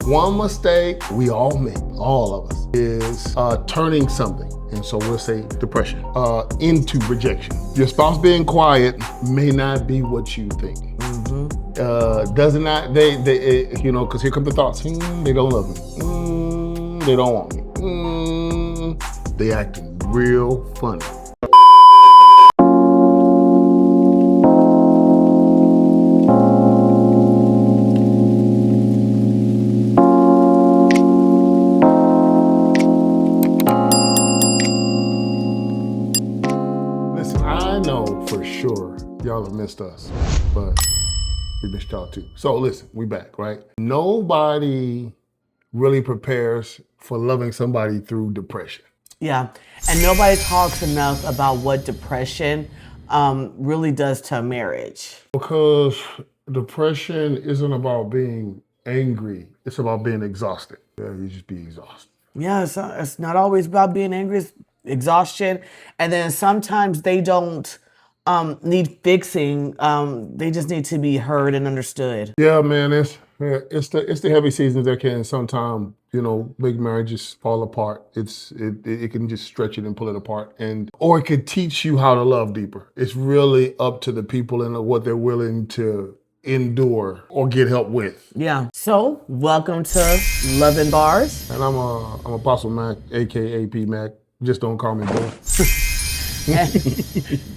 One mistake we all make, all of us, is turning something, and so we'll say depression, into rejection. Your spouse being quiet may not be what you think. Does it not, because here come the thoughts. They don't love me. They don't want me. They acting real funny. I know for sure y'all have missed us, but we missed y'all too. So listen, we back, right? Nobody really prepares for loving somebody through depression. Yeah, and nobody talks enough about what depression really does to a marriage. Because depression isn't about being angry, it's about being exhausted. Yeah, you just be exhausted. Yeah, it's not always about being angry, it's exhaustion. And then sometimes they don't need fixing, they just need to be heard and understood. Yeah, man, it's the heavy seasons that can sometimes, make marriages fall apart. It can just stretch it and pull it apart, or it could teach you how to love deeper. It's really up to the people and what they're willing to endure or get help with. Yeah. So welcome to Love and Bars. And I'm Apostle Mac, aka P Mac. Just don't call me Bill.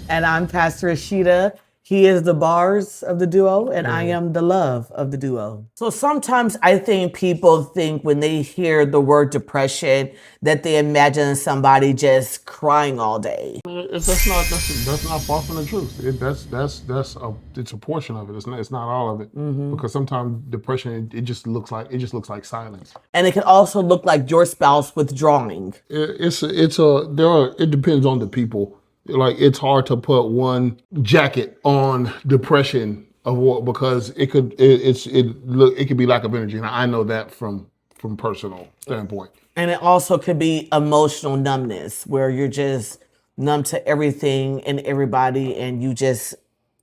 And I'm Pastor Rashida. He is the bars of the duo, and I am the love of the duo. So sometimes I think people think when they hear the word depression that they imagine somebody just crying all day. That's not far from the truth. It's a portion of it. It's not all of it. Because sometimes depression it just looks like silence. And it can also look like your spouse withdrawing. It depends on the people. Like, it's hard to put one jacket on depression because it could be lack of energy. And I know that from personal standpoint. And it also could be emotional numbness, where you're just numb to everything and everybody and you just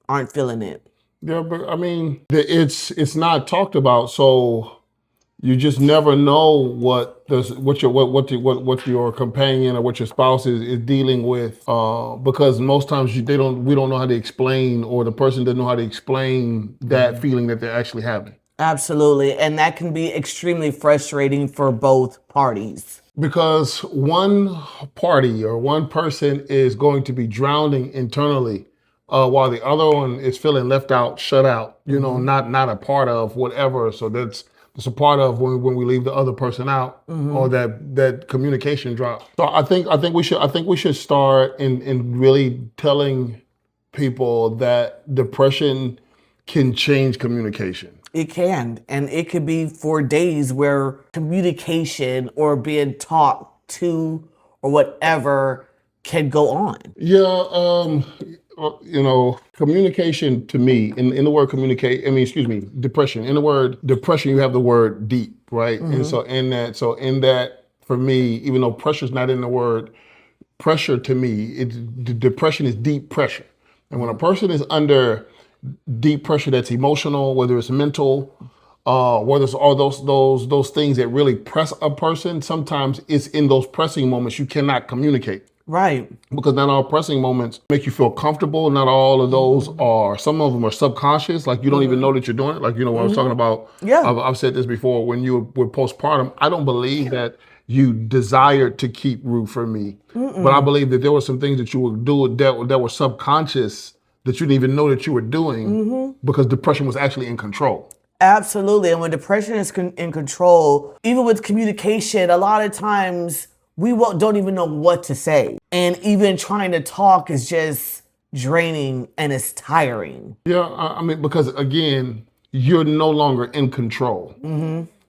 aren't feeling it. Yeah, but I mean, it's not talked about, so you just never know what your companion or what your spouse is dealing with, because most times we don't know how to explain, or the person doesn't know how to explain that feeling that they're actually having. Absolutely, and that can be extremely frustrating for both parties. Because one party or one person is going to be drowning internally, while the other one is feeling left out, shut out, not a part of whatever. So it's a part of when we leave the other person out, or that communication drop. So I think we should start in really telling people that depression can change communication. It can, and it could be for days where communication or being talked to or whatever can go on. Yeah, communication to me, in the word depression. In the word depression, you have the word deep, right? And so in that, for me, even though pressure's not in the word, pressure to me, depression is deep pressure. And when a person is under deep pressure that's emotional, whether it's mental, whether it's all those things that really press a person, sometimes it's in those pressing moments you cannot communicate. Right. Because not all pressing moments make you feel comfortable. Not all of those some of them are subconscious. Like, you don't even know that you're doing it. Like, what I was talking about. Yeah. I've said this before, when you were postpartum, I don't believe that you desired to keep Rue from me. But I believe that there were some things that you would do that were subconscious that you didn't even know that you were doing, because depression was actually in control. Absolutely. And when depression is in control, even with communication, a lot of times we don't even know what to say. And even trying to talk is just draining and it's tiring. Yeah, I mean, because again, you're no longer in control.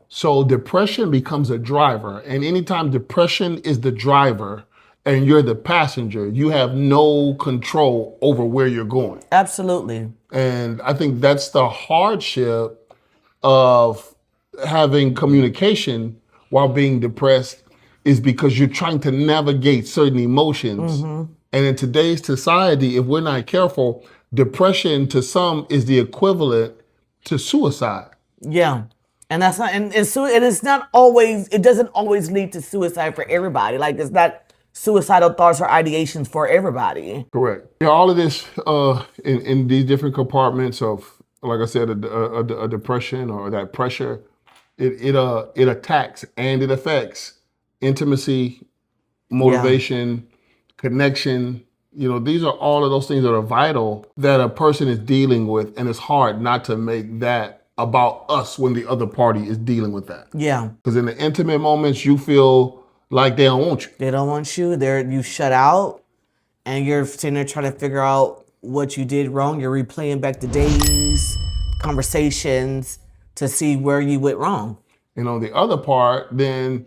So depression becomes a driver. And anytime depression is the driver and you're the passenger, you have no control over where you're going. Absolutely. And I think that's the hardship of having communication while being depressed, is because you're trying to navigate certain emotions. And in today's society, if we're not careful, depression to some is the equivalent to suicide. Yeah. And that's not, and it's not always, it doesn't always lead to suicide for everybody. Like, it's not suicidal thoughts or ideations for everybody. Correct. Yeah, all of this in these different compartments of, like I said, a depression or that pressure, it attacks and it affects intimacy, motivation, connection. You know, these are all of those things that are vital that a person is dealing with, and it's hard not to make that about us when the other party is dealing with that. Yeah. Because in the intimate moments, you feel like they don't want you. They don't want you. You shut out, and you're sitting there trying to figure out what you did wrong. You're replaying back the days, conversations to see where you went wrong. And on the other part, then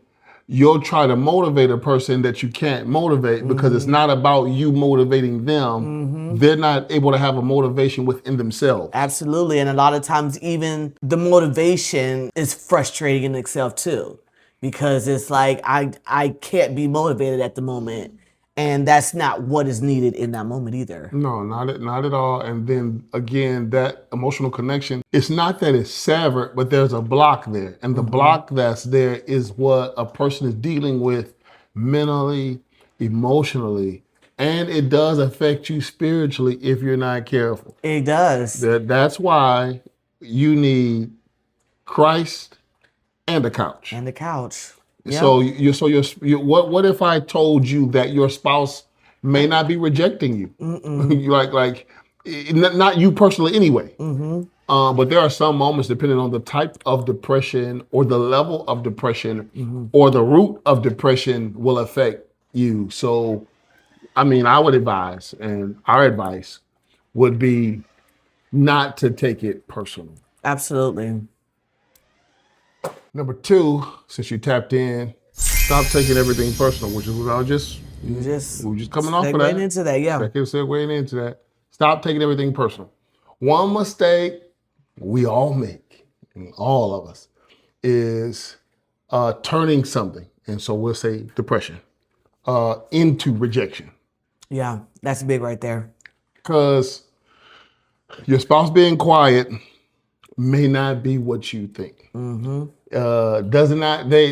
you'll try to motivate a person that you can't motivate because it's not about you motivating them. They're not able to have a motivation within themselves. Absolutely. And a lot of times even the motivation is frustrating in itself too, because it's like, I can't be motivated at the moment. And that's not what is needed in that moment either. No, not at all. And then again, that emotional connection, it's not that it's severed, but there's a block there. And the block that's there is what a person is dealing with mentally, emotionally, and it does affect you spiritually if you're not careful. It does. That's why you need Christ and a couch. And the couch. So what if I told you that your spouse may not be rejecting you? Not you personally anyway. But there are some moments, depending on the type of depression or the level of depression or the root of depression, will affect you. So, I mean, I would advise, and our advice would be not to take it personal. Absolutely. Number 2, since you tapped in, stop taking everything personal, which is what I was just coming off of that. Segueing into that, yeah. Segueing into that. Stop taking everything personal. One mistake we all make, and all of us, is turning something, and so we'll say depression, into rejection. Yeah, that's big right there. Because your spouse being quiet may not be what you think. Does not they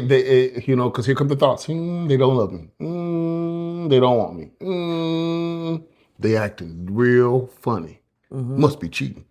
you know, because here come the thoughts. They don't love me. They don't want me. They acting real funny. Must be cheating.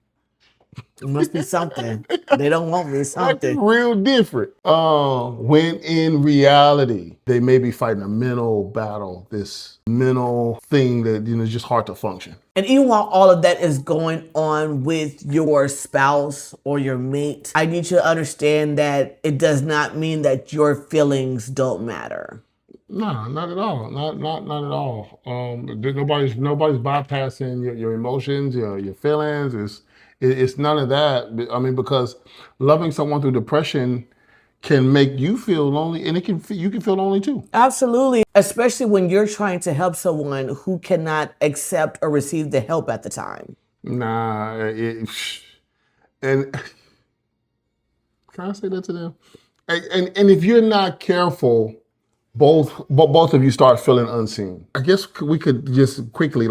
It must be something. They don't want me, something. Real different. When in reality, they may be fighting a mental battle, this mental thing that, you know, is just hard to function. And even while all of that is going on with your spouse or your mate, I need you to understand that it does not mean that your feelings don't matter. No, not at all. Not at all. Nobody's bypassing your emotions, your feelings. It's none of that. I mean, because loving someone through depression can make you feel lonely, and you can feel lonely too. Absolutely, especially when you're trying to help someone who cannot accept or receive the help at the time. Nah, and can I say that to them? And if you're not careful, both of you start feeling unseen. I guess we could just quickly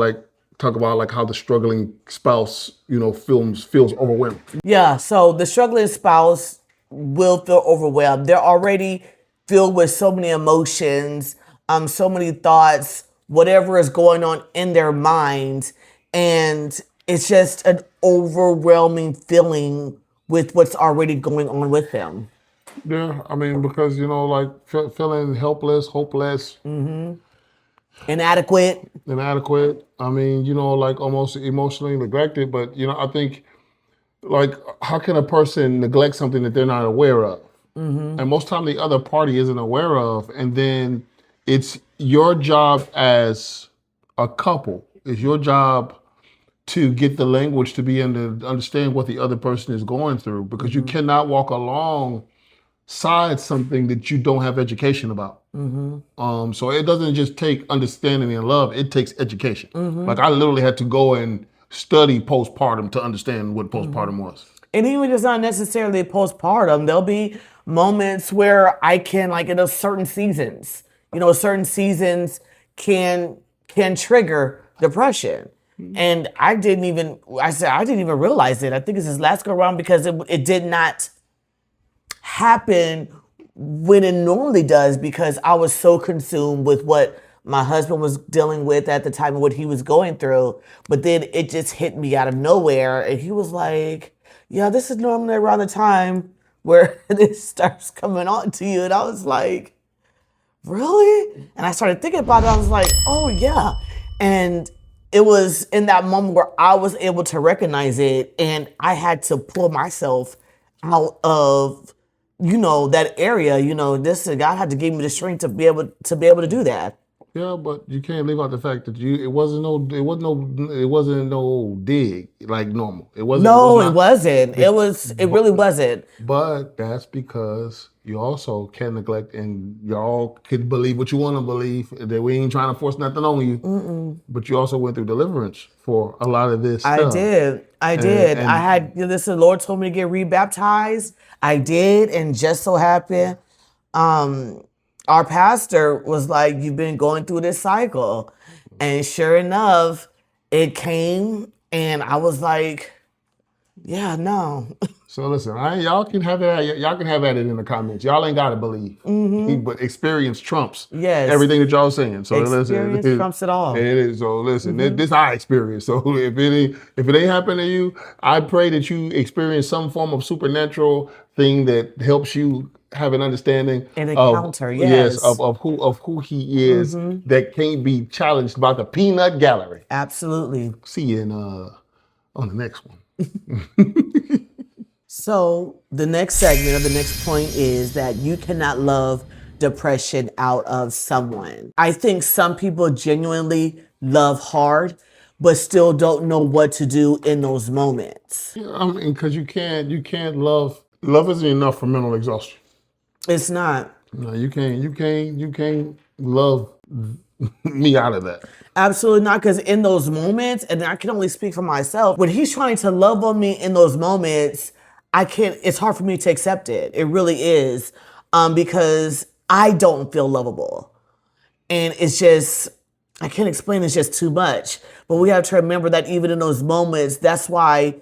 talk about how the struggling spouse, you know, feels overwhelmed. Yeah, so the struggling spouse will feel overwhelmed. They're already filled with so many emotions, so many thoughts, whatever is going on in their minds, and it's just an overwhelming feeling with what's already going on with them. Yeah, I mean, because, you know, feeling helpless, hopeless, inadequate. I mean, you know, almost emotionally neglected. But, you know, I think, how can a person neglect something that they're not aware of? And most time the other party isn't aware of. And then it's your job as a couple, it's your job to get the language to be able to understand what the other person is going through, because you cannot walk alongside something that you don't have education about. So it doesn't just take understanding and love, it takes education. I literally had to go and study postpartum to understand what postpartum was. And even if it's not necessarily postpartum, there'll be moments where I can, in certain seasons, certain seasons can trigger depression. And I didn't even realize it. I think it's this last go around because it did not happen when it normally does because I was so consumed with what my husband was dealing with at the time and what he was going through. But then it just hit me out of nowhere. And he was like, yeah, this is normally around the time where this starts coming on to you. And I was like, really? And I started thinking about it. I was like, oh, yeah. And it was in that moment where I was able to recognize it and I had to pull myself out of, that area. God had to give me the strength to be able to do that. Yeah, but you can't leave out the fact that it wasn't no dig like normal. It wasn't. No, it not, wasn't. It really wasn't. But that's because you also can't neglect, and y'all can believe what you want to believe. That we ain't trying to force nothing on you. But you also went through deliverance for a lot of this stuff. I did. I had, the Lord told me to get rebaptized. I did, and just so happened, our pastor was like, you've been going through this cycle. And sure enough, it came, and I was like, yeah, no. So listen, y'all can have it. Y'all can have at it in the comments. Y'all ain't gotta believe, but experience trumps everything that y'all saying. So Experience trumps it all. It is. So listen, this our experience. So if it ain't happened to you, I pray that you experience some form of supernatural thing that helps you have an understanding an encounter, of who he is that can't be challenged by the peanut gallery. Absolutely. See you on the next one. So the next segment or the next point is that you cannot love depression out of someone. I think some people genuinely love hard, but still don't know what to do in those moments. Yeah, I mean, because you can't love isn't enough for mental exhaustion. It's not. No, you can't love me out of that. Absolutely not, because in those moments, and I can only speak for myself, when he's trying to love on me in those moments, it's hard for me to accept it. It really is, because I don't feel lovable. And it's just, I can't explain, it's just too much. But we have to remember that even in those moments, that's why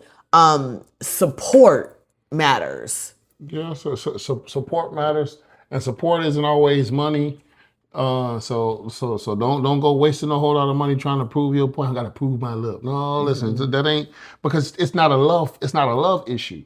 support matters. Yeah, so support matters, and support isn't always money. So don't go wasting a whole lot of money trying to prove your point. I gotta prove my love. No, listen, that ain't, because it's not a love issue.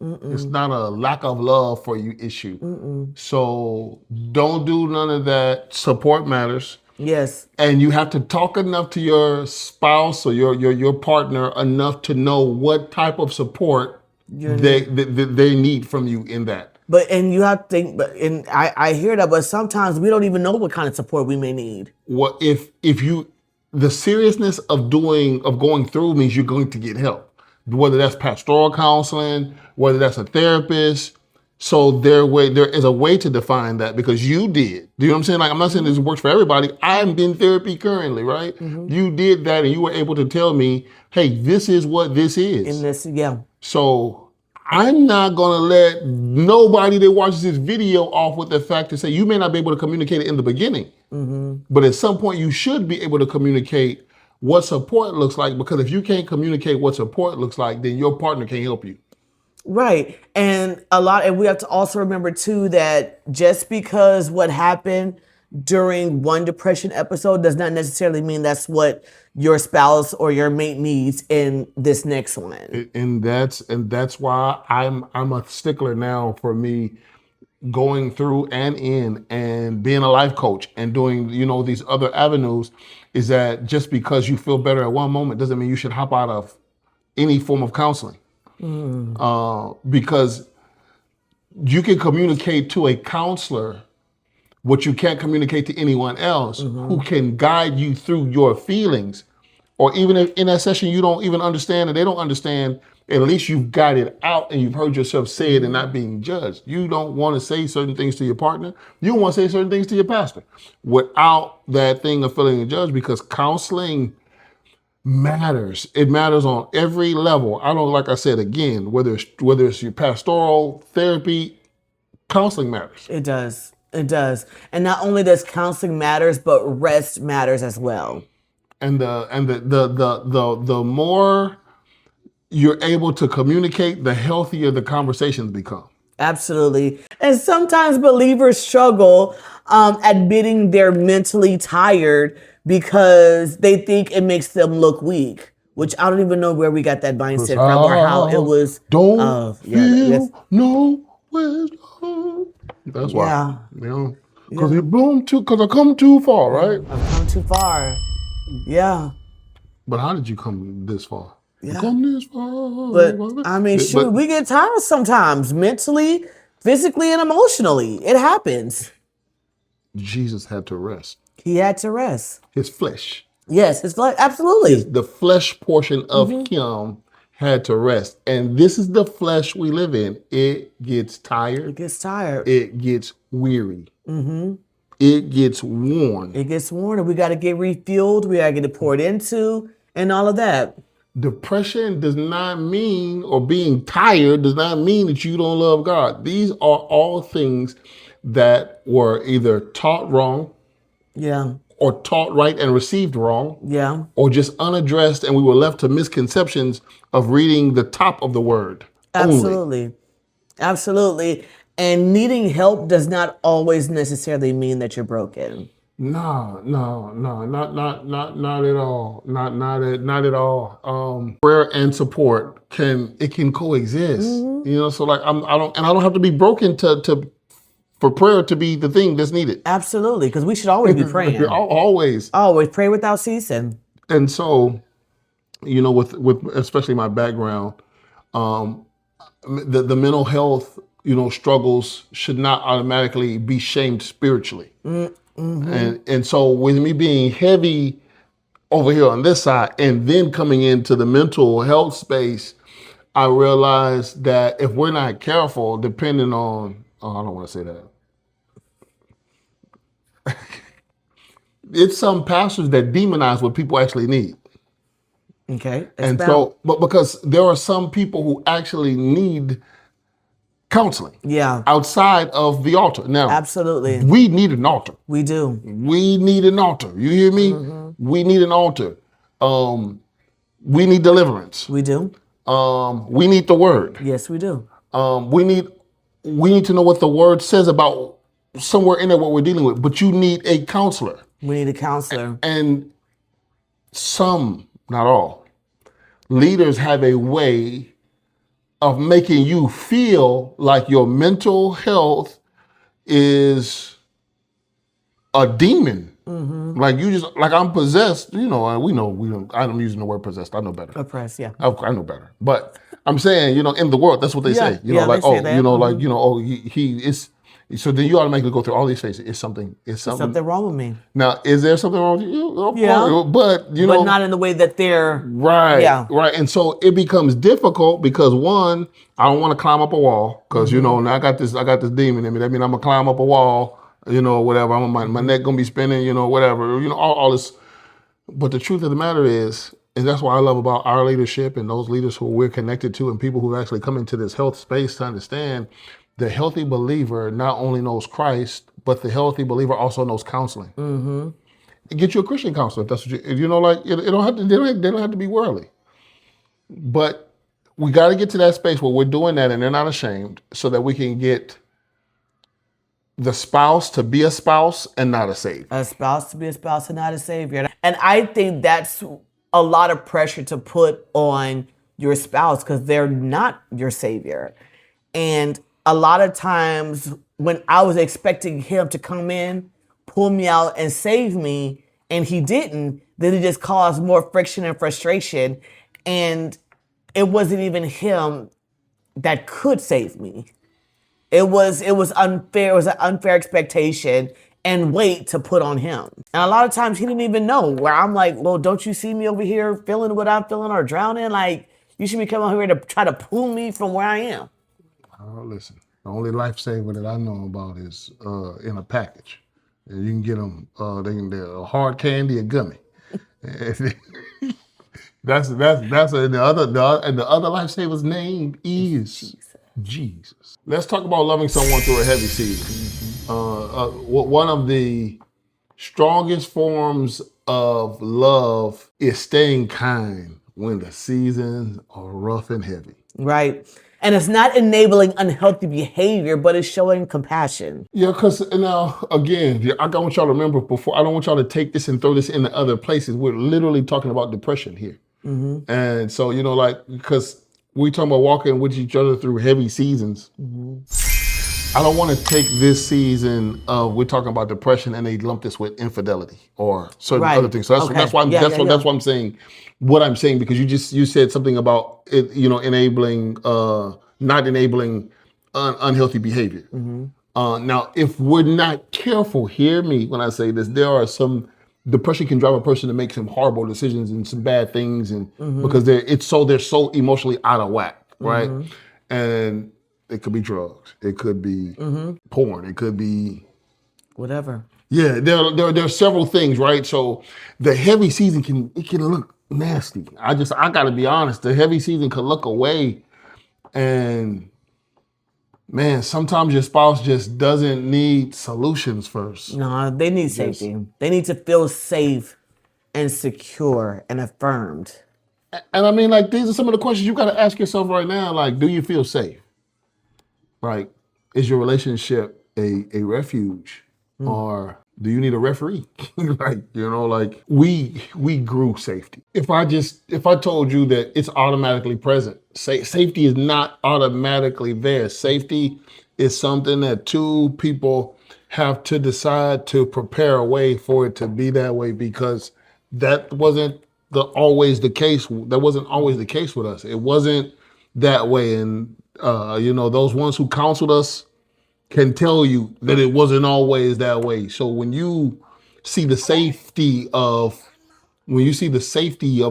It's not a lack of love for you issue. So don't do none of that. Support matters. Yes. And you have to talk enough to your spouse or your partner enough to know what type of support they need from you in that. And you have to think, and I hear that, but sometimes we don't even know what kind of support we may need. Well, if the seriousness of going through means you're going to get help, whether that's pastoral counseling, whether that's a therapist. So there is a way to define that, because you did. Do you know what I'm saying? Like, I'm not saying this works for everybody. I'm in therapy currently, right? You did that, and you were able to tell me, hey, this is what this is. In this, yeah. So I'm not going to let nobody that watches this video off with the fact to say you may not be able to communicate it in the beginning. But at some point you should be able to communicate what support looks like, because if you can't communicate what support looks like, then your partner can't help you. Right. And we have to also remember too that just because what happened during one depression episode does not necessarily mean that's what your spouse or your mate needs in this next one. And that's why I'm a stickler now for me going through and being a life coach and doing, these other avenues, is that just because you feel better at one moment doesn't mean you should hop out of any form of counseling. Because you can communicate to a counselor what you can't communicate to anyone else who can guide you through your feelings. Or even if in that session you don't even understand and they don't understand, at least you've got it out and you've heard yourself say it and not being judged. You don't want to say certain things to your partner. You want to say certain things to your pastor without that thing of feeling judged, because counseling matters. It matters on every level. I don't, like I said, again, whether it's your pastoral therapy, counseling matters. It does. It does. And not only does counseling matters, but rest matters as well. And the more you're able to communicate, the healthier the conversations become. Absolutely. And sometimes believers struggle admitting they're mentally tired because they think it makes them look weak, which I don't even know where we got that mindset from or how it was. Don't Yeah, feel no wisdom. That's why, yeah, you know, because I come too far, right? I've come too far. Yeah. But how did you come this far? You Yeah. come this far. But I mean, shoot, But we get tired sometimes, mentally, physically, and emotionally. It happens. Jesus had to rest. He had to rest. His flesh, Yes, it's like absolutely. the flesh portion of him had to rest. And this is the flesh we live in. It gets It tired. gets tired. It gets weary. It gets worn. It gets worn, and we got to get refueled. We got to get it poured into, and all of that. Depression does not mean, or being tired does not mean that you don't love God. These are all things that were either taught wrong Yeah, or taught right and received wrong, yeah, or just unaddressed, and we were left to misconceptions of reading the top of the word only. absolutely, absolutely. And needing help does not always necessarily mean that you're broken. No, not at all. Not at all. Prayer and support can coexist. You know, so like I don't have to be broken for prayer to be the thing that's needed. Absolutely, because we should always be praying. Always. Always pray without ceasing. And so, you know, with especially my background, the mental health, you know, struggles should not automatically be shamed spiritually. And so with me being heavy over here on this side and then coming into the mental health space, I realized that if we're not careful, depending on, I don't want to say that. It's some pastors that demonize what people actually need. Okay. And so, but because there are some people who actually need counseling Yeah, outside of the altar. Now, absolutely. we need an altar. We do. We need an altar. You hear me? We need an altar. We need deliverance. We do. We need the word. Yes, we do. We need to know what the word says about somewhere in there what we're dealing with. But you need a counselor. We need a counselor. And some, not all, leaders have a way of making you feel like your mental health is a demon. Like you just, like I'm possessed, you know, we don't, I'm using the word possessed. I know better. Oppressed, yeah. I know better. But I'm saying, you know, in the world, that's what they say. You know, like, they say that. you know, like, you know, oh, he is. So then you automatically go through all these phases. It's something. Something wrong with me. Now, is there something wrong with you? Of Yeah. course, but you know, But not in the way that they're right, Yeah. right. And so it becomes difficult because one, I don't want to climb up a wall because you know now I got this demon in me. That means I'm gonna climb up a wall, you know, whatever. My neck gonna be spinning, you know, whatever, you know, all this. But the truth of the matter is that's what I love about our leadership and those leaders who we're connected to and people who actually come into this health space to understand the healthy believer not only knows Christ, but the healthy believer also knows counseling. Get you a Christian counselor if that's what you know. Like it don't have to. They don't have to be worldly. But we got to get to that space where we're doing that and they're not ashamed, so that we can get the spouse to be a spouse and not a savior. a spouse to be a spouse and not a savior. And I think that's a lot of pressure to put on your spouse because they're not your savior. And a lot of times when I was expecting him to come in, pull me out and save me, and he didn't, then it just caused more friction and frustration. And it wasn't even him that could save me. It was unfair. It was an unfair expectation and weight to put on him. And a lot of times he didn't even know, where I'm like, well, don't you see me over here feeling what I'm feeling or drowning? Like, you should be coming over here to try to pull me from where I am. Oh, listen, the only lifesaver that I know about is in a package. And you can get them, they're a hard candy and gummy. that's and the other lifesaver's name is Jesus. Let's talk about loving someone through a heavy season. One of the strongest forms of love is staying kind when the seasons are rough and heavy. Right. And it's not enabling unhealthy behavior, but it's showing compassion. Yeah, because now again, I want y'all to remember before. I don't want y'all to take this and throw this into other places. We're literally talking about depression here, and so like because we talking about walking with each other through heavy seasons. I don't want to take this season of we're talking about depression and they lump this with infidelity or certain Right. other things. So that's why that's why I'm saying what I'm saying, because you said something about it, enabling not enabling unhealthy behavior. Now, if we're not careful, hear me when I say this, there are some depression can drive a person to make some horrible decisions and some bad things, and because they're so emotionally out of whack, right? And it could be drugs, it could be porn, it could be Whatever. yeah. There are several things, right? So the heavy season can look nasty. I got to be honest. The heavy season could look away, and man, sometimes your spouse just doesn't need solutions first. No, they need safety. They need to feel safe and secure and affirmed. And I mean, like, these are some of the questions you got to ask yourself right now. Like, do you feel safe? Like, is your relationship a refuge, or do you need a referee? Like we grew safety. If I told you that it's automatically present, safety is not automatically there. Safety is something that two people have to decide to prepare a way for it to be that way, because that wasn't always the case. That wasn't always the case with us. It wasn't that way, and those ones who counseled us can tell you that it wasn't always that way. So when you see the safety of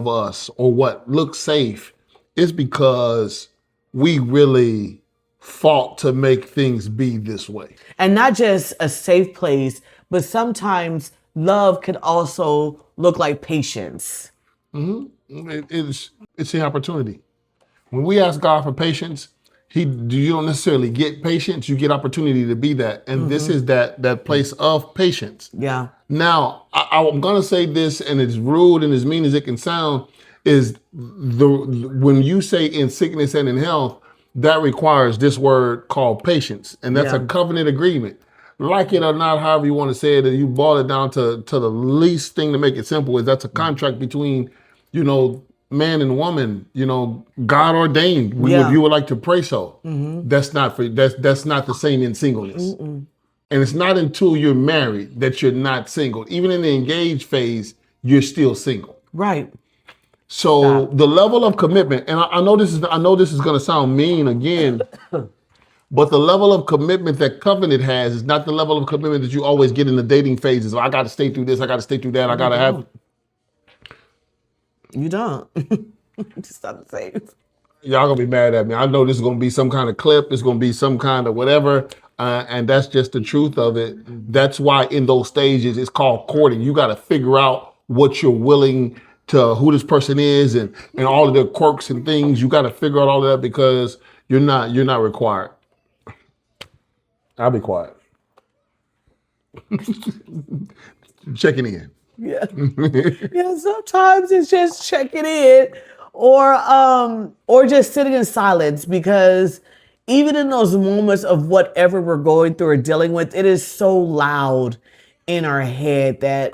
us, or what looks safe, it's because we really fought to make things be this way. And not just a safe place, but sometimes love could also look like patience. It's the opportunity. When we ask God for patience, you don't necessarily get patience, you get opportunity to be that. And this is that place of patience. Yeah. Now, I'm gonna say this, and it's rude and as mean as it can sound, is when you say in sickness and in health, that requires this word called patience. And that's a covenant agreement. Like it or not, however you want to say it, and you boil it down to the least thing to make it simple, is that's a contract between, man and woman, God ordained. You would like to pray so. That's not the same in singleness. And it's not until you're married that you're not single. Even in the engaged phase, you're still single. Right. So the level of commitment, and I know this is going to sound mean again, but the level of commitment that covenant has is not the level of commitment that you always get in the dating phases. I got to stay through this. I got to stay through that. I got to have. You don't. Just not the same. Y'all gonna be mad at me. I know this is gonna be some kind of clip. It's gonna be some kind of whatever, and that's just the truth of it. That's why in those stages it's called courting. You got to figure out what you're willing to, who this person is, and all of their quirks and things. You got to figure out all of that, because you're not required. I'll be quiet. Checking in. Yeah. Yeah, sometimes it's just checking in, or just sitting in silence, because even in those moments of whatever we're going through or dealing with, it is so loud in our head that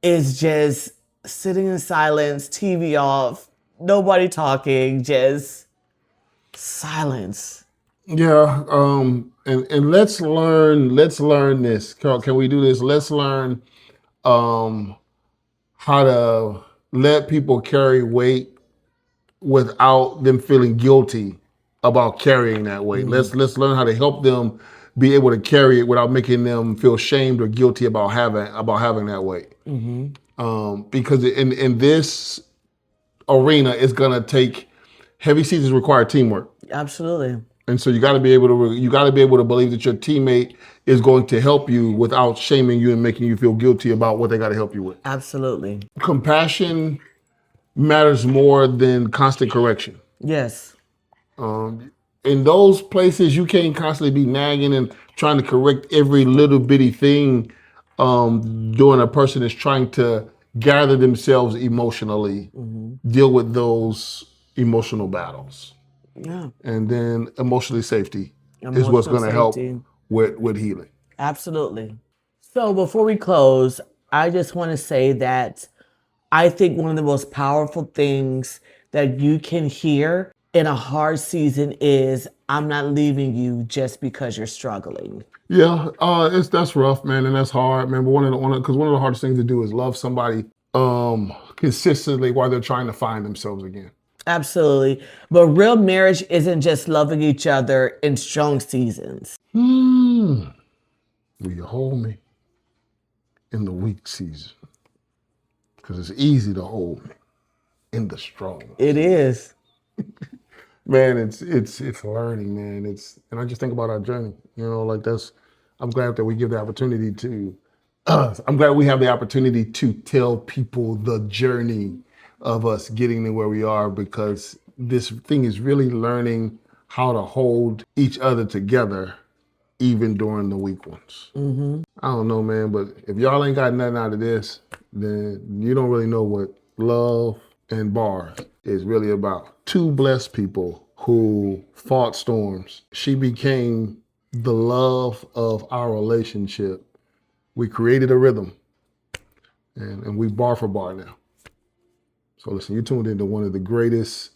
it's just sitting in silence, TV off, nobody talking, just silence. Yeah, and let's learn this. Can we do this? Let's learn how to let people carry weight without them feeling guilty about carrying that weight. Let's learn how to help them be able to carry it without making them feel shamed or guilty about having that weight. Because in this arena, it's gonna take heavy seasons require teamwork. Absolutely. And so you got to be able to believe that your teammate is going to help you without shaming you and making you feel guilty about what they got to help you with. Absolutely. Compassion matters more than constant correction. Yes. In those places, you can't constantly be nagging and trying to correct every little bitty thing during a person is trying to gather themselves emotionally, deal with those emotional battles. Yeah. And then emotionally safety is what's Emotional going to help safety. with healing. Absolutely. So before we close, I just want to say that I think one of the most powerful things that you can hear in a hard season is, I'm not leaving you just because you're struggling. Yeah, that's rough, man, and that's hard, man. But one of the hardest things to do is love somebody consistently while they're trying to find themselves again. Absolutely. But real marriage isn't just loving each other in strong seasons. Will you hold me in the weak season? Because it's easy to hold me in the strong. It is. Man, it's learning, man. And I just think about our journey. Like that's. I'm glad that we give the opportunity to. I'm glad we have the opportunity to tell people the journey of us getting to where we are, because this thing is really learning how to hold each other together, even during the weak ones. I don't know, man, but if y'all ain't got nothing out of this, then you don't really know what love and bars is really about. Two blessed people who fought storms. She became the love of our relationship. We created a rhythm, and we bar for bar now. So listen, you tuned into one of the greatest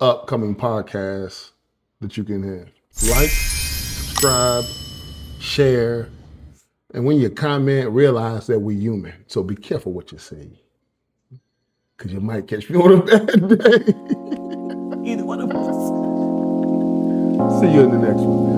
upcoming podcasts that you can have. Like, subscribe, share, and when you comment, realize that we're human. So be careful what you say, because you might catch me on a bad day. Either one of us. See you in the next one, man.